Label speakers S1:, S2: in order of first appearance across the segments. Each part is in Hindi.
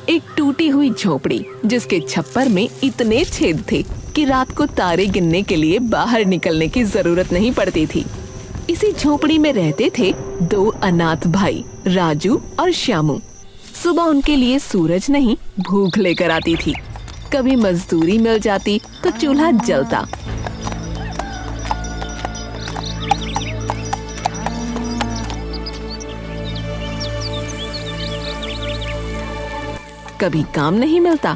S1: एक टूटी हुई झोपड़ी जिसके छप्पर में इतने छेद थे कि रात को तारे गिनने के लिए बाहर निकलने की जरूरत नहीं पड़ती थी। इसी झोपड़ी में रहते थे 2 अनाथ भाई, राजू और श्यामू। सुबह उनके लिए सूरज नहीं, भूख लेकर आती थी। कभी मजदूरी मिल जाती तो चूल्हा जलता। कभी काम नहीं मिलता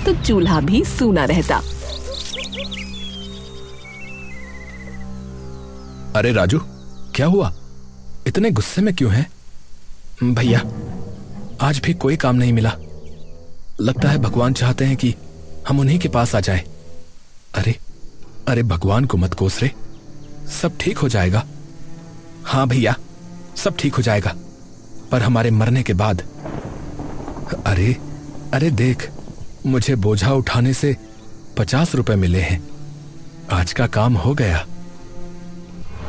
S1: तो चूल्हा भी सूना रहता।
S2: अरे राजू, क्या हुआ? इतने गुस्से में क्यों है? भैया, आज भी कोई काम नहीं मिला। लगता है भगवान चाहते हैं कि हम उन्हीं के पास आ जाएं। अरे अरे भगवान को मत कोस रे, सब ठीक हो जाएगा। हाँ भैया, सब ठीक हो जाएगा, पर हमारे मरने के बाद। अरे अरे देख, मुझे बोझा उठाने से 50 रुपए मिले हैं। आज का काम हो गया।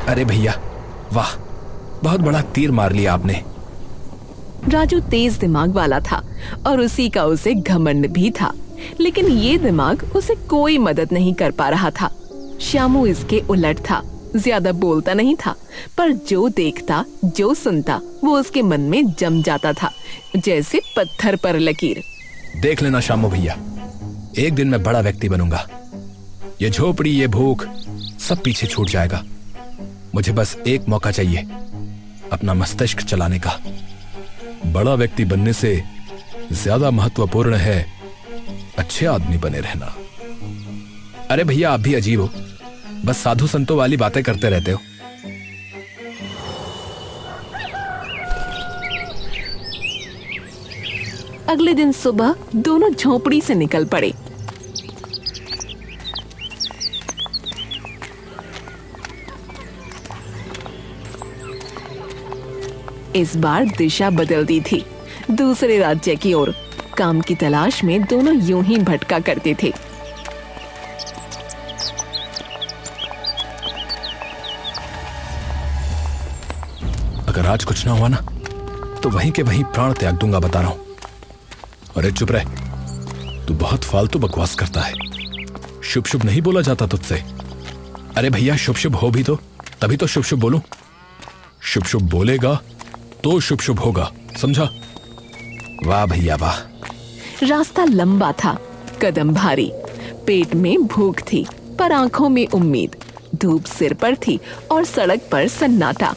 S2: अरे भैया, वाह, बहुत बड़ा तीर मार लिया आपने।
S1: राजू तेज दिमाग वाला था और उसी का उसे घमंड भी था, लेकिन ये दिमाग उसे कोई मदद नहीं कर पा रहा था। श्यामू इसके उलट था, ज्यादा बोलता नहीं था, पर जो देखता, जो सुनता, वो उसके मन में जम जाता था, जैसे पत्थर पर लकीर।
S2: देख लेना श्यामू भैया, एक दिन मैं बड़ा व्यक्ति बनूंगा। ये झोपड़ी, ये भूख, सब पीछे छूट जाएगा। मुझे बस एक मौका चाहिए अपना मस्तिष्क चलाने का। बड़ा व्यक्ति बनने से ज्यादा महत्वपूर्ण है अच्छे आदमी बने रहना। अरे भैया, आप भी अजीब हो, बस साधु संतों वाली बातें करते रहते हो।
S1: अगले दिन सुबह दोनों झोपड़ी से निकल पड़े। इस बार दिशा बदल दी थी, दूसरे राज्य की ओर। काम की तलाश में दोनों यूं ही भटका करते थे।
S2: अगर आज कुछ ना हुआ ना, तो वहीं के वहीं प्राण त्याग दूंगा, बता रहा हूं। अरे चुप रह, तू बहुत फालतू बकवास करता है। शुभ शुभ नहीं बोला जाता तुझसे। अरे भैया, शुभ शुभ हो भी तो तभी तो शुभ शुभ बोलूं। शुभ शुभ बोलेगा तो शुभ शुभ होगा, समझा? वाह भैया वाह।
S1: रास्ता लंबा था, कदम भारी, पेट में भूख थी पर आंखों में उम्मीद। धूप सिर पर थी और सड़क पर सन्नाटा।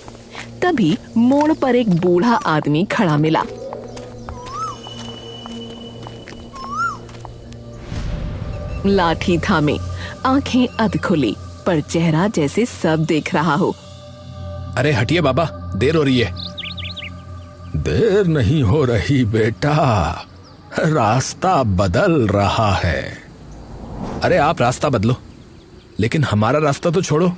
S1: तभी मोड़ पर एक बूढ़ा आदमी खड़ा मिला। लाठी थामे, आंखें अध खुली, पर चेहरा जैसे सब देख रहा हो।
S2: अरे हटिए बाबा, देर हो रही है। देर नहीं हो रही बेटा, रास्ता बदल रहा है। अरे आप रास्ता बदलो, लेकिन हमारा रास्ता तो छोड़ो।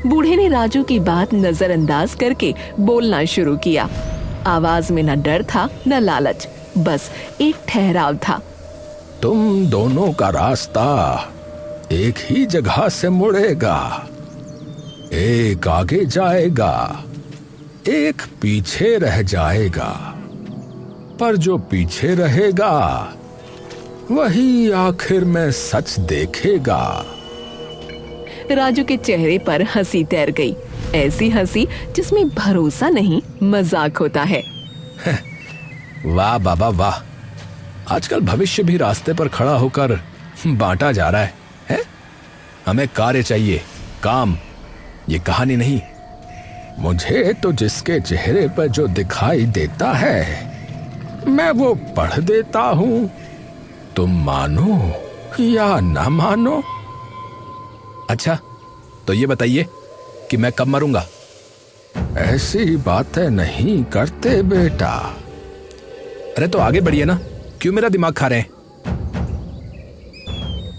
S1: बूढ़े ने राजू की बात नजरअंदाज करके बोलना शुरू किया। आवाज में न डर था न लालच, बस एक ठहराव था।
S2: तुम दोनों का रास्ता एक ही जगह से मुड़ेगा। एक आगे जाएगा, एक पीछे रह जाएगा, पर जो पीछे रहेगा वही आखिर में सच देखेगा।
S1: राजू के चेहरे पर हंसी तैर गई, ऐसी हंसी जिसमें भरोसा नहीं, मजाक होता है।
S2: वाह बाबा वाह, आजकल भविष्य भी रास्ते पर खड़ा होकर बांटा जा रहा है? हमें कार्य चाहिए, काम, ये कहानी नहीं। मुझे तो जिसके चेहरे पर जो दिखाई देता है मैं वो पढ़ देता हूं। तुम मानो या ना मानो। अच्छा, तो ये बताइए कि मैं कब मरूंगा? ऐसी बातें नहीं करते बेटा। अरे तो आगे बढ़िए ना, क्यों मेरा दिमाग खा रहे हैं?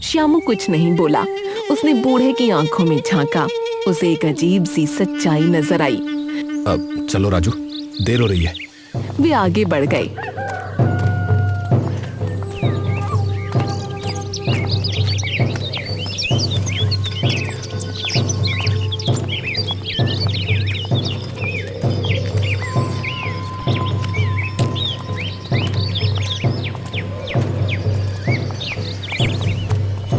S1: श्यामू कुछ नहीं बोला। उसने बूढ़े की आंखों में झांका, उसे एक अजीब सी सच्चाई नजर आई।
S2: अब चलो राजू, देर हो रही है।
S1: वे आगे बढ़ गए।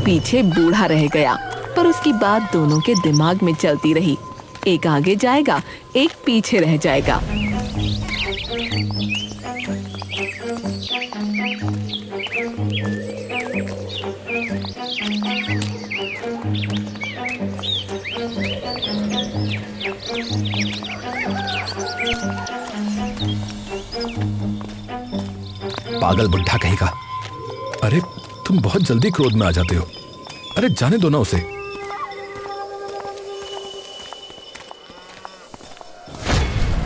S1: पीछे बूढ़ा रह गया, पर उसकी बात दोनों के दिमाग में चलती रही। एक आगे जाएगा, एक पीछे रह जाएगा।
S2: पागल बुढ़ा कहीं का। अरे तुम बहुत जल्दी क्रोध में आ जाते हो। अरे जाने दो ना उसे।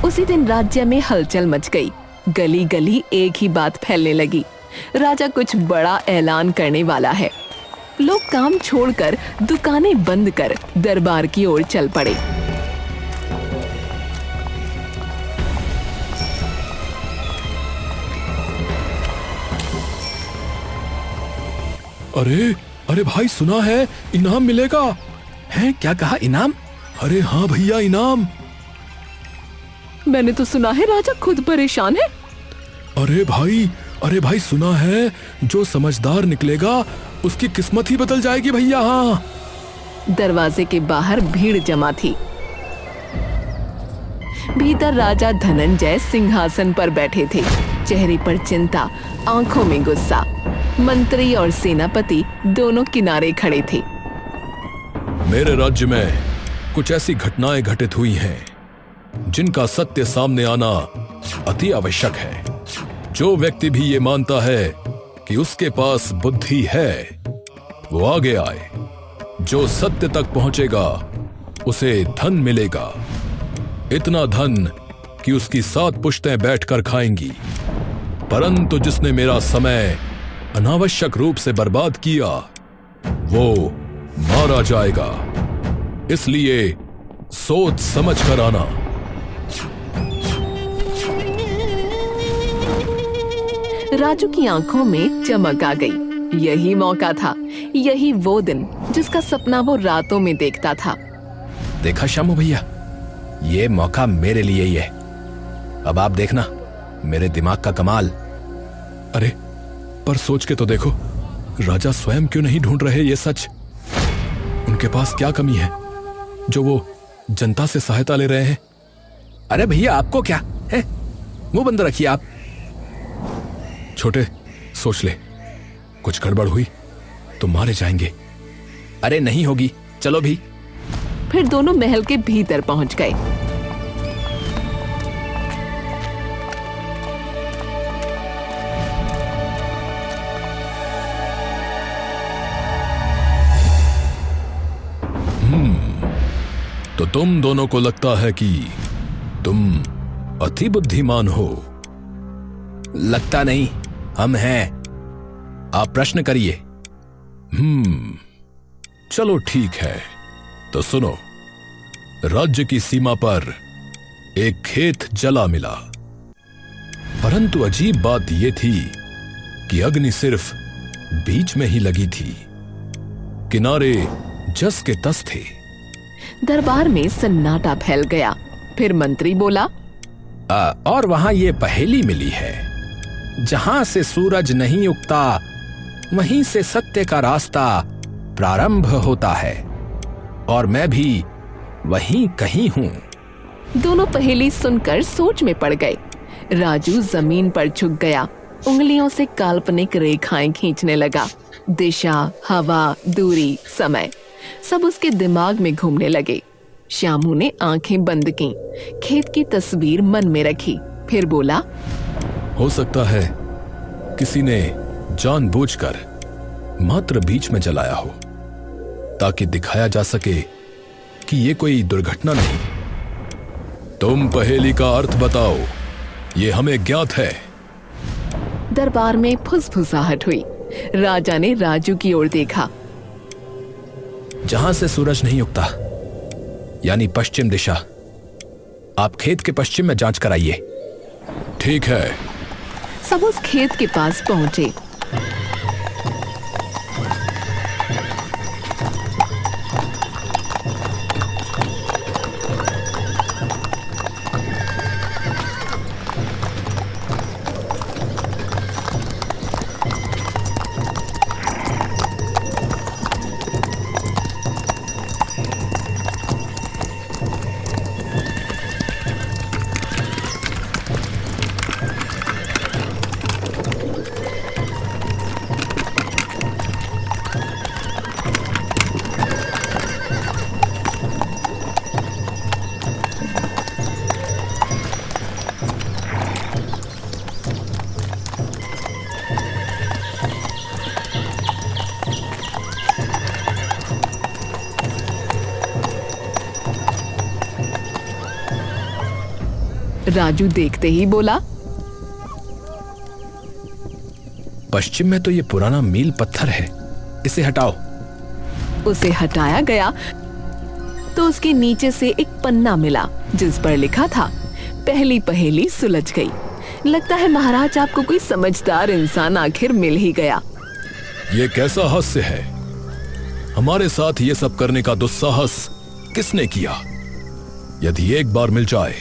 S1: उसी दिन राज्य में हलचल मच गई। गली गली एक ही बात फैलने लगी, राजा कुछ बड़ा ऐलान करने वाला है। लोग काम छोड़कर दुकानें बंद कर दरबार की ओर चल पड़े।
S2: अरे अरे भाई, सुना है इनाम मिलेगा। हैं? क्या कहा, इनाम? अरे हाँ भैया, इनाम।
S1: मैंने तो सुना है राजा खुद परेशान है।
S2: अरे भाई सुना है, जो समझदार निकलेगा उसकी किस्मत ही बदल जाएगी भैया। हाँ।
S1: दरवाजे के बाहर भीड़ जमा थी। भीतर राजा धनंजय सिंहासन पर बैठे थे, चेहरे पर चिंता, आंखों में गुस्सा। मंत्री और सेनापति दोनों किनारे खड़े थे।
S2: मेरे राज्य में कुछ ऐसी घटनाएं घटित हुई हैं जिनका सत्य सामने आना अति आवश्यक है। जो व्यक्ति भी ये मानता है कि उसके पास बुद्धि है, वो आगे आए। जो सत्य तक पहुंचेगा उसे धन मिलेगा, इतना धन कि उसकी 7 पुश्तें बैठकर खाएंगी। परंतु जिसने मेरा समय अनावश्यक रूप से बर्बाद किया, वो मारा जाएगा। इसलिए सोच समझ कर आना।
S1: राजू की आंखों में चमक आ गई। यही मौका था, यही वो दिन जिसका सपना वो रातों में देखता था।
S2: देखा शामू भैया, ये मौका मेरे लिए ही है। अब आप देखना मेरे दिमाग का कमाल। अरे पर सोच के तो देखो, राजा स्वयं क्यों नहीं ढूंढ रहे ये सच? उनके पास क्या कमी है जो वो जनता से सहायता ले रहे हैं? अरे भैया, आपको क्या है? मुंह बंद रखिए आप। छोटे, सोच ले, कुछ गड़बड़ हुई तो मारे जाएंगे। अरे नहीं होगी, चलो भी।
S1: फिर दोनों महल के भीतर पहुंच गए।
S2: तो तुम दोनों को लगता है कि तुम अति बुद्धिमान हो। लगता नहीं, हम हैं। आप प्रश्न करिए। चलो ठीक है, तो सुनो। राज्य की सीमा पर एक खेत जला मिला, परंतु अजीब बात यह थी कि अग्नि सिर्फ बीच में ही लगी थी, किनारे जस के तस थे।
S1: दरबार में सन्नाटा फैल गया। फिर मंत्री बोला,
S2: और वहां ये पहेली मिली है, जहां से सूरज नहीं उगता वहीं से सत्य का रास्ता प्रारंभ होता है, और मैं भी वहीं कहीं हूं।
S1: दोनों पहेली सुनकर सोच में पड़ गए। राजू जमीन पर झुक गया, उंगलियों से काल्पनिक रेखाएं खींचने लगा। दिशा, हवा, दूरी, समय सब उसके दिमाग में घूमने लगे। श्यामू ने आंखें बंद की, खेत की तस्वीर मन में रखी, फिर बोला,
S2: हो सकता है किसी ने जानबूझकर मात्र बीच में जलाया हो, ताकि दिखाया जा सके कि ये कोई दुर्घटना नहीं। तुम पहेली का अर्थ बताओ, ये हमें ज्ञात है।
S1: दरबार में फुसफुसाहट हुई। राजा ने राजू की ओर देखा।
S2: जहां से सूरज नहीं उगता, यानी पश्चिम दिशा। आप खेत के पश्चिम में जांच कराइए। ठीक है।
S1: सब उस खेत के पास पहुंचे। राजू देखते ही बोला,
S2: पश्चिम में तो ये पुराना मील पत्थर है, इसे हटाओ।
S1: उसे हटाया गया तो उसके नीचे से एक पन्ना मिला जिस पर लिखा था, पहली पहेली सुलझ गई। लगता है महाराज आपको कोई समझदार इंसान आखिर मिल ही गया।
S2: ये कैसा हास्य है? हमारे साथ ये सब करने का दुस्साहस किसने किया? यदि एक बार मिल जाए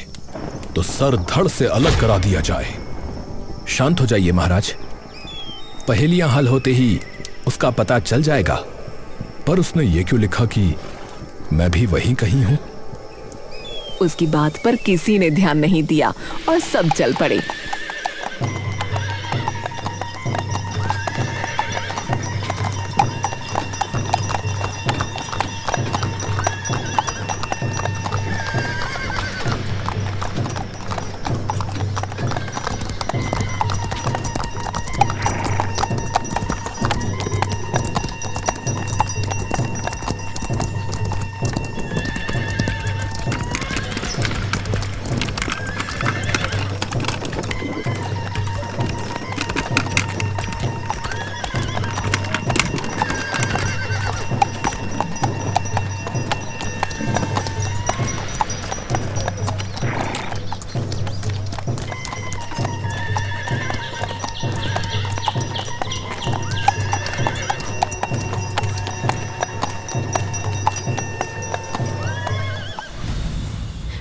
S2: तो सर धड़ से अलग करा दिया जाए। शांत हो जाइए महाराज, पहेलियां हल होते ही उसका पता चल जाएगा। पर उसने ये क्यों लिखा कि मैं भी वहीं कहीं हूं?
S1: उसकी बात पर किसी ने ध्यान नहीं दिया और सब चल पड़े।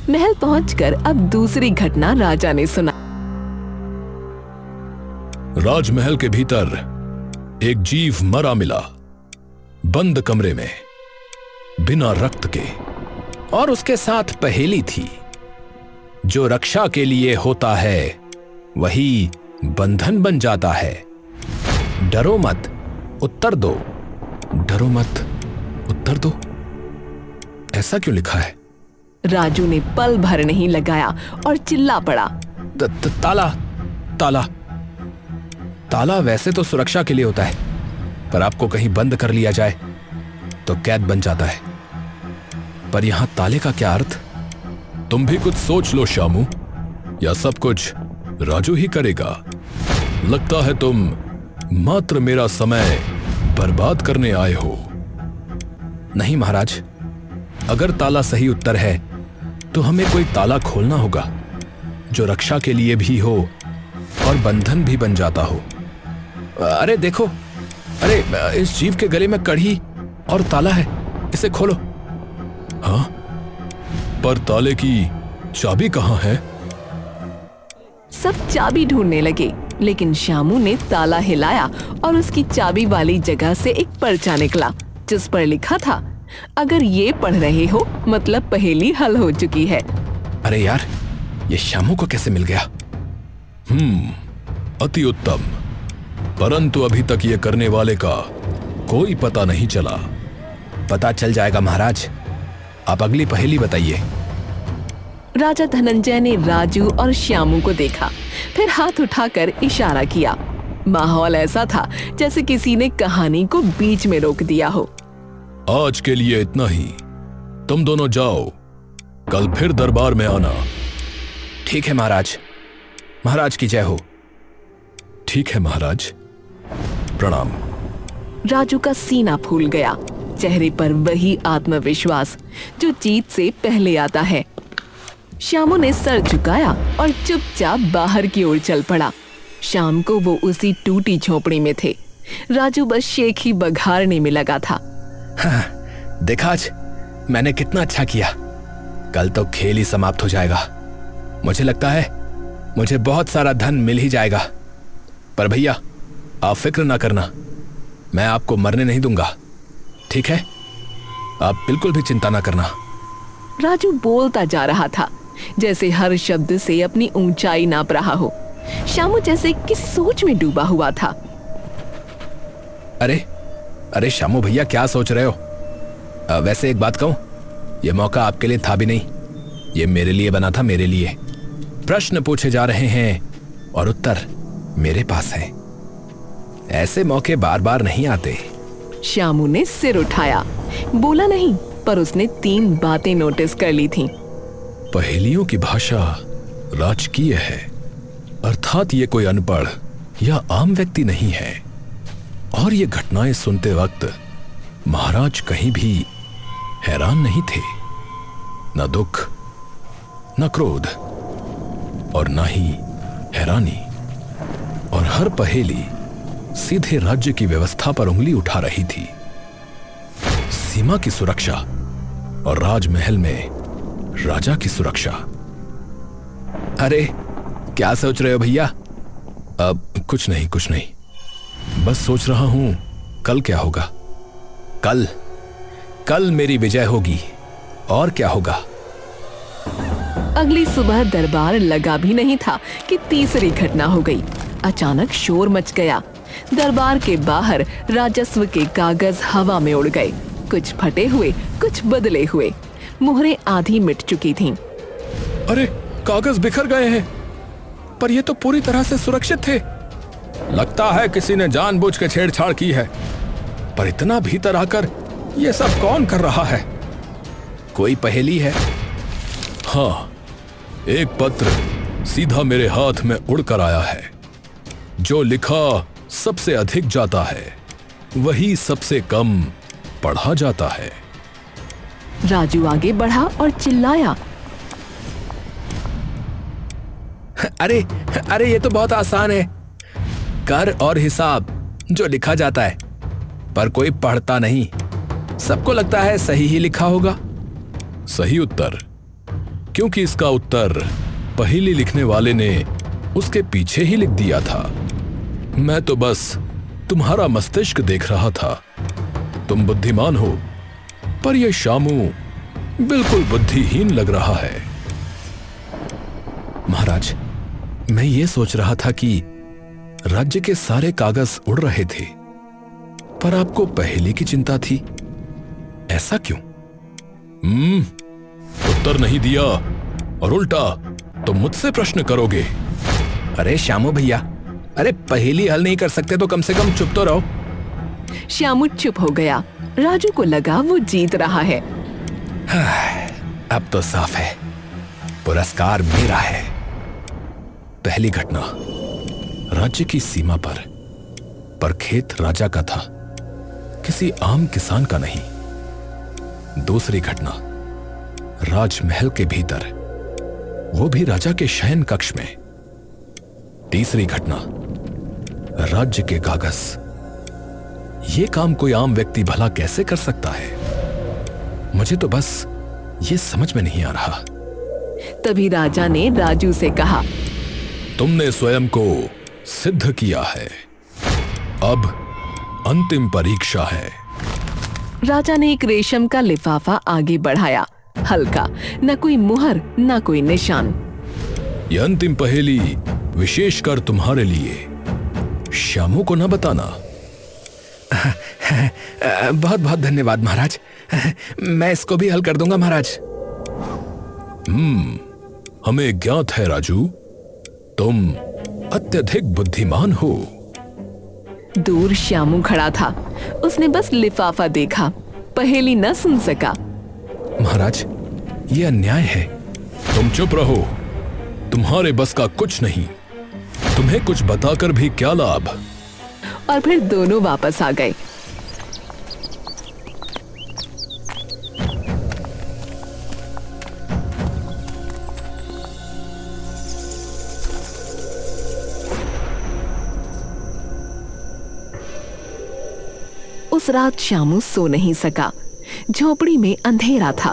S1: महल पहुंचकर अब दूसरी घटना राजा ने सुना।
S2: राजमहल के भीतर एक जीव मरा मिला, बंद कमरे में, बिना रक्त के, और उसके साथ पहेली थी, जो रक्षा के लिए होता है वही बंधन बन जाता है। डरो मत, उत्तर दो। डरो मत, उत्तर दो, ऐसा क्यों लिखा है?
S1: राजू ने पल भर नहीं लगाया और चिल्ला पड़ा,
S2: ताला ताला ताला वैसे तो सुरक्षा के लिए होता है, पर आपको कहीं बंद कर लिया जाए तो कैद बन जाता है। पर यहां ताले का क्या अर्थ? तुम भी कुछ सोच लो श्यामू, या सब कुछ राजू ही करेगा? लगता है तुम मात्र मेरा समय बर्बाद करने आए हो। नहीं महाराज, अगर ताला सही उत्तर है तो हमें कोई ताला खोलना होगा जो रक्षा के लिए भी हो और बंधन भी बन जाता हो। अरे देखो, अरे इस जीव के गले में कड़ी और ताला है, इसे खोलो। हाँ, पर ताले की चाबी कहाँ है?
S1: सब चाबी ढूंढने लगे, लेकिन श्यामू ने ताला हिलाया और उसकी चाबी वाली जगह से एक पर्चा निकला जिस पर लिखा था, अगर ये पढ़ रहे हो मतलब पहेली हल हो चुकी है।
S2: अरे यार, ये श्यामू को कैसे मिल गया? अति उत्तम, परंतु अभी तक ये करने वाले का कोई पता नहीं चला। पता चल जाएगा महाराज, आप अगली पहेली बताइए।
S1: राजा धनंजय ने राजू और श्यामू को देखा, फिर हाथ उठाकर इशारा किया। माहौल ऐसा था जैसे किसी ने कहानी को बीच में रोक दिया हो।
S2: आज के लिए इतना ही, तुम दोनों जाओ, कल फिर दरबार में आना। ठीक है महाराज, महाराज की जय हो। ठीक है महाराज, प्रणाम।
S1: राजू का सीना फूल गया, चेहरे पर वही आत्मविश्वास जो जीत से पहले आता है। श्यामू ने सर झुकाया और चुपचाप बाहर की ओर चल पड़ा। शाम को वो उसी टूटी झोपड़ी में थे। राजू बस शेख ही बघारने में लगा था।
S2: हाँ, देखा आज मैंने कितना अच्छा किया। कल तो खेल ही समाप्त हो जाएगा। मुझे लगता है मुझे बहुत सारा धन मिल ही जाएगा। पर भैया, आप फिक्र ना करना, मैं आपको मरने नहीं दूंगा, ठीक है? आप बिल्कुल भी चिंता ना करना।
S1: राजू बोलता जा रहा था, जैसे हर शब्द से अपनी ऊंचाई नाप रहा हो। श्यामू जैसे किसी सोच में डूबा हुआ था।
S2: अरे अरे श्यामू भैया, क्या सोच रहे हो? वैसे एक बात कहूं, यह मौका आपके लिए था भी नहीं, ये मेरे लिए बना था, मेरे लिए। प्रश्न पूछे जा रहे हैं और उत्तर मेरे पास है। ऐसे मौके बार बार नहीं आते।
S1: श्यामू ने सिर उठाया, बोला नहीं, पर उसने 3 बातें नोटिस कर ली थीं।
S2: पहेलियों की भाषा राजकीय है, अर्थात ये कोई अनपढ़ या आम व्यक्ति नहीं है। और ये घटनाएं सुनते वक्त महाराज कहीं भी हैरान नहीं थे, न दुख, न क्रोध और न ही हैरानी। और हर पहेली सीधे राज्य की व्यवस्था पर उंगली उठा रही थी। सीमा की सुरक्षा और राजमहल में राजा की सुरक्षा। अरे क्या सोच रहे हो भैया? अब कुछ नहीं, बस सोच रहा हूं कल क्या होगा। कल मेरी विजय होगी, और क्या होगा।
S1: अगली सुबह दरबार लगा भी नहीं था कि तीसरी घटना हो गई। अचानक शोर मच गया। दरबार के बाहर राजस्व के कागज हवा में उड़ गए, कुछ फटे हुए, कुछ बदले हुए। मुहरें आधी मिट चुकी थीं।
S2: अरे कागज बिखर गए हैं, पर ये तो पूरी तरह से सुरक्षित थे। लगता है किसी ने जानबूझ के छेड़छाड़ की है, पर इतना भीतर आकर ये सब कौन कर रहा है? कोई पहेली है? हाँ, एक पत्र सीधा मेरे हाथ में उड़कर आया है। जो लिखा सबसे अधिक जाता है, वही सबसे कम पढ़ा जाता है।
S1: राजू आगे बढ़ा और चिल्लाया,
S2: अरे ये तो बहुत आसान है। कर और हिसाब जो लिखा जाता है, पर कोई पढ़ता नहीं। सबको लगता है सही ही लिखा होगा। सही उत्तर, क्योंकि इसका उत्तर पहेली लिखने वाले ने उसके पीछे ही लिख दिया था। मैं तो बस तुम्हारा मस्तिष्क देख रहा था। तुम बुद्धिमान हो, पर यह शामू बिल्कुल बुद्धिहीन लग रहा है। महाराज, मैं ये सोच रहा था कि राज्य के सारे कागज उड़ रहे थे, पर आपको पहेली की चिंता थी। ऐसा क्यों? उत्तर नहीं दिया और उल्टा तुम मुझसे प्रश्न करोगे। अरे श्यामू भैया, अरे पहेली हल नहीं कर सकते तो कम से कम चुप तो रहो।
S1: श्यामू चुप हो गया। राजू को लगा वो जीत रहा है।
S2: अब तो साफ है, पुरस्कार मेरा है। पहली घटना राज्य की सीमा पर खेत राजा का था, किसी आम किसान का नहीं। दूसरी घटना राजमहल के भीतर, वो भी राजा के शयन कक्ष में। तीसरी घटना राज्य के कागज। ये काम कोई आम व्यक्ति भला कैसे कर सकता है? मुझे तो बस ये समझ में नहीं आ रहा।
S1: तभी राजा ने राजू से कहा,
S2: तुमने स्वयं को सिद्ध किया है, अब अंतिम परीक्षा है।
S1: राजा ने एक रेशम का लिफाफा आगे बढ़ाया, हल्का, न कोई मुहर न कोई निशान।
S2: यह अंतिम पहेली विशेषकर तुम्हारे लिए, श्यामू को न बताना। बहुत बहुत धन्यवाद महाराज, मैं इसको भी हल कर दूंगा महाराज। हमें ज्ञात है राजू, तुम अत्यधिक बुद्धिमान हो।
S1: दूर श्यामू खड़ा था, उसने बस लिफाफा देखा, पहेली न सुन सका।
S2: महाराज, ये अन्याय है। तुम चुप रहो, तुम्हारे बस का कुछ नहीं। तुम्हें कुछ बताकर भी क्या लाभ।
S1: और फिर दोनों वापस आ गए। उस रात श्यामू सो नहीं सका। झोपड़ी में अंधेरा था,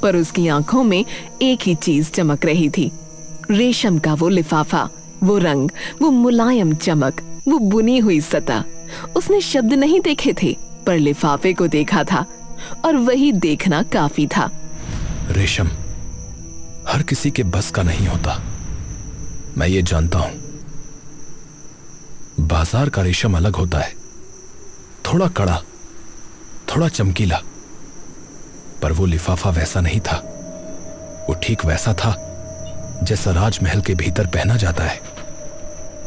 S1: पर उसकी आंखों में एक ही चीज चमक रही थी, रेशम का वो लिफाफा, वो रंग, वो मुलायम चमक, वो बुनी हुई सतह। उसने शब्द नहीं देखे थे, पर लिफाफे को देखा था, और वही देखना काफी था।
S2: रेशम हर किसी के बस का नहीं होता, मैं ये जानता हूं। बाजार का रेशम अलग होता है, थोड़ा कड़ा, थोड़ा चमकीला। पर वो लिफाफा वैसा नहीं था। वो ठीक वैसा था जैसा राजमहल के भीतर पहना जाता है,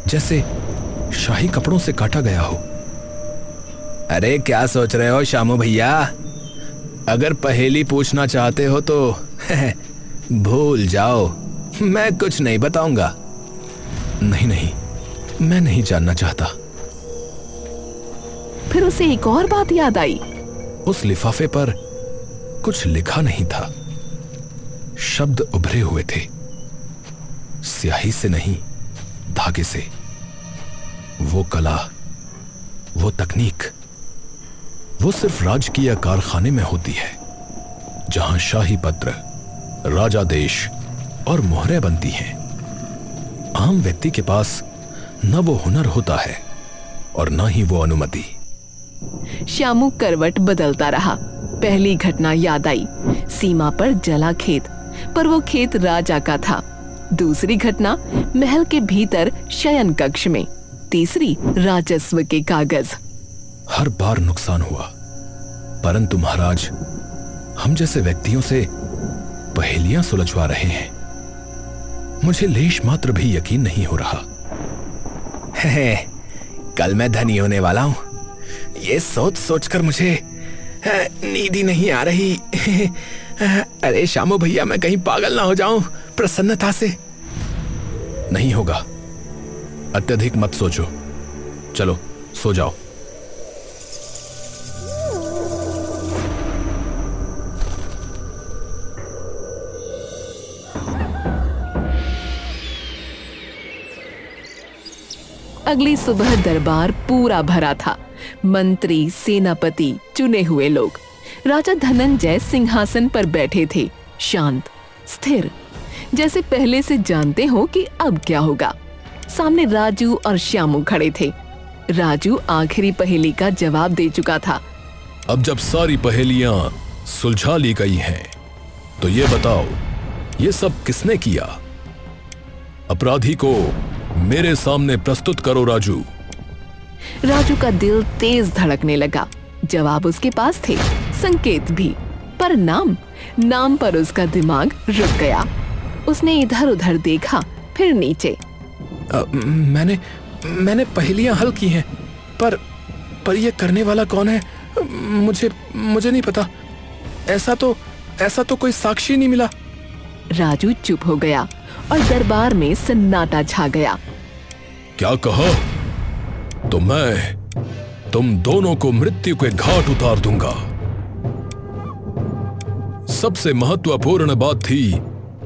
S2: जैसे शाही कपड़ों से काटा गया हो। अरे क्या सोच रहे हो श्यामू भैया? अगर पहेली पूछना चाहते हो तो भूल जाओ, मैं कुछ नहीं बताऊंगा। नहीं नहीं, मैं नहीं जानना चाहता।
S1: फिर उसे एक और बात याद आई।
S2: उस लिफाफे पर कुछ लिखा नहीं था, शब्द उभरे हुए थे, स्याही से नहीं, धागे से। वो कला, वो तकनीक, वो सिर्फ राजकीय कारखाने में होती है, जहां शाही पत्र, राजादेश और मोहरें बनती हैं। आम व्यक्ति के पास न वो हुनर होता है और न ही वो अनुमति।
S1: श्यामू करवट बदलता रहा। पहली घटना याद आई, सीमा पर जला खेत, पर वो खेत राजा का था। दूसरी घटना, महल के भीतर शयन कक्ष में। तीसरी, राजस्व के कागज।
S2: हर बार नुकसान हुआ, परंतु महाराज हम जैसे व्यक्तियों से पहेलियां सुलझवा रहे हैं। मुझे लेश मात्र भी यकीन नहीं हो रहा। कल मैं धनी होने वाला हूं, ये सोच सोचकर मुझे नींद ही नहीं आ रही। अरे श्यामू भैया, मैं कहीं पागल ना हो जाऊं प्रसन्नता से। नहीं होगा, अत्यधिक मत सोचो, चलो सो जाओ।
S1: अगली सुबह दरबार पूरा भरा था। मंत्री, सेनापति, चुने हुए लोग। राजा धनंजय सिंहासन पर बैठे थे, शांत, स्थिर, जैसे पहले से जानते हो कि अब क्या होगा। सामने राजू और श्यामू खड़े थे। राजू आखिरी पहेली का जवाब दे चुका था।
S2: अब जब सारी पहेलियां सुलझा ली गई हैं, तो ये बताओ, ये सब किसने किया? अपराधी को मेरे सामने प्रस्तुत करो राजू।
S1: राजू का दिल तेज धड़कने लगा। जवाब उसके पास थे, संकेत भी, पर नाम पर उसका दिमाग रुक गया। उसने इधर उधर देखा, फिर नीचे।
S2: मैंने पहेलियां हल की हैं, पर ये करने वाला कौन है? मुझे नहीं पता। ऐसा तो कोई साक्षी नहीं मिला।
S1: राजू चुप हो गया और दरबार में सन्नाटा छा गया।
S2: क्या कहा? तो मैं तुम दोनों को मृत्यु के घाट उतार दूंगा। सबसे महत्वपूर्ण बात थी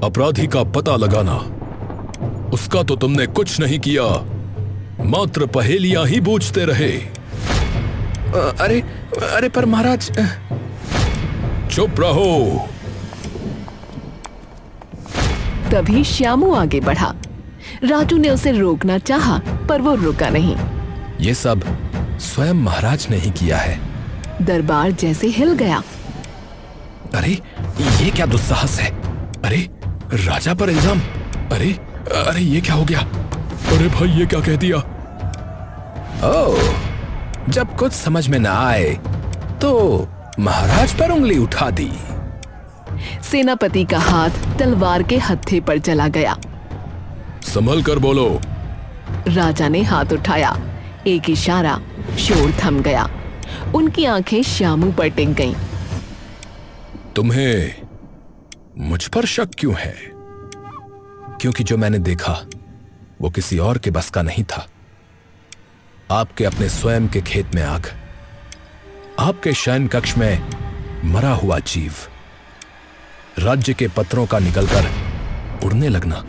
S2: अपराधी का पता लगाना। उसका तो तुमने कुछ नहीं किया, मात्र पहेलियां ही बूझते रहे। अरे पर महाराज। चुप रहो।
S1: तभी श्यामू आगे बढ़ा। राजू ने उसे रोकना चाहा, पर वो रुका नहीं।
S2: ये सब स्वयं महाराज ने ही किया है।
S1: दरबार जैसे हिल गया।
S2: अरे ये क्या दुस्साहस है? अरे राजा पर इल्जाम। अरे ये क्या हो गया? अरे भाई, ये क्या कह दिया? ओह, जब कुछ समझ में ना आए तो महाराज पर उंगली उठा दी।
S1: सेनापति का हाथ तलवार के हत्थे पर चला गया।
S2: संभल कर बोलो।
S1: राजा ने हाथ उठाया। एक इशारा, शोर थम गया। उनकी आंखें श्यामू पर टिक गईं।
S2: तुम्हें मुझ पर शक क्यों है? क्योंकि जो मैंने देखा वो किसी और के बस का नहीं था। आपके अपने स्वयं के खेत में आग, आपके शयन कक्ष में मरा हुआ जीव, राज्य के पत्रों का निकलकर उड़ने लगना,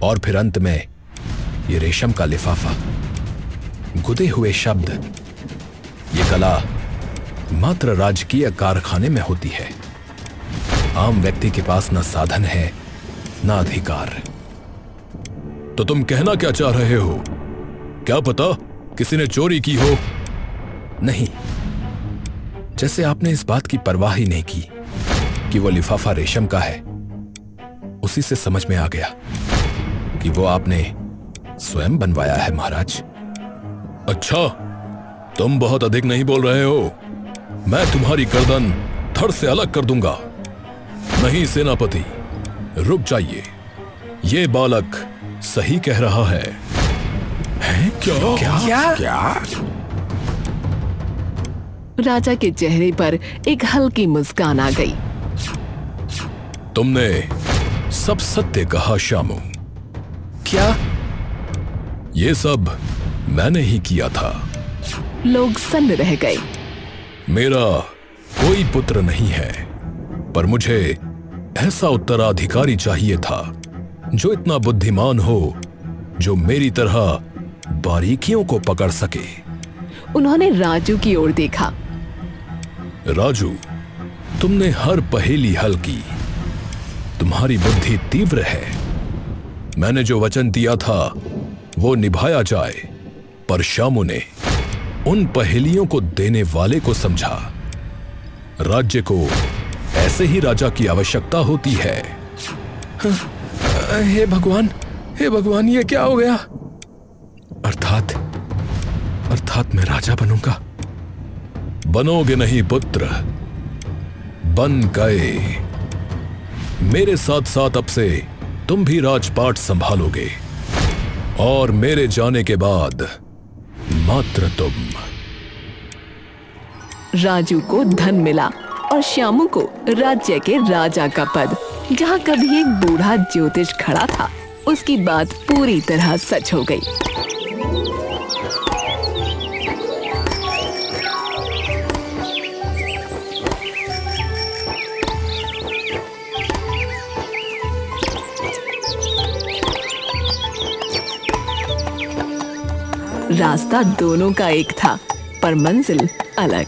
S2: और फिर अंत में ये रेशम का लिफाफा, गुदे हुए शब्द। ये कला मात्र राजकीय कारखाने में होती है। आम व्यक्ति के पास ना साधन है, ना अधिकार। तो तुम कहना क्या चाह रहे हो? क्या पता किसी ने चोरी की हो? नहीं, जैसे आपने इस बात की परवाह ही नहीं की कि वो लिफाफा रेशम का है, उसी से समझ में आ गया कि वो आपने स्वयं बनवाया है महाराज। अच्छा, तुम बहुत अधिक नहीं बोल रहे हो। मैं तुम्हारी गर्दन धड़ से अलग कर दूंगा। नहीं सेनापति, रुक जाइए। ये बालक सही कह रहा है। हैं? क्या?
S1: राजा के चेहरे पर एक हल्की मुस्कान आ गई।
S2: तुमने सब सत्य कहा श्यामू। क्या? ये सब मैंने ही किया था।
S1: लोग सन्न रह गए।
S2: मेरा कोई पुत्र नहीं है, पर मुझे ऐसा उत्तराधिकारी चाहिए था जो इतना बुद्धिमान हो, जो मेरी तरह बारीकियों को पकड़ सके।
S1: उन्होंने राजू की ओर देखा।
S2: राजू, तुमने हर पहेली हल की, तुम्हारी बुद्धि तीव्र है। मैंने जो वचन दिया था वो निभाया जाए, पर श्यामू ने उन पहेलियों को देने वाले को समझा। राज्य को ऐसे ही राजा की आवश्यकता होती है। हे भगवान, हे भगवान, ये क्या हो गया? अर्थात मैं राजा बनूंगा। बनोगे नहीं पुत्र, बन गए। मेरे साथ साथ अब से तुम भी राजपाट संभालोगे, और मेरे जाने के बाद मात्र तुम।
S1: राजू को धन मिला और श्यामू को राज्य के राजा का पद। जहाँ कभी एक बूढ़ा ज्योतिष खड़ा था, उसकी बात पूरी तरह सच हो गई। रास्ता दोनों का एक था, पर मंजिल अलग।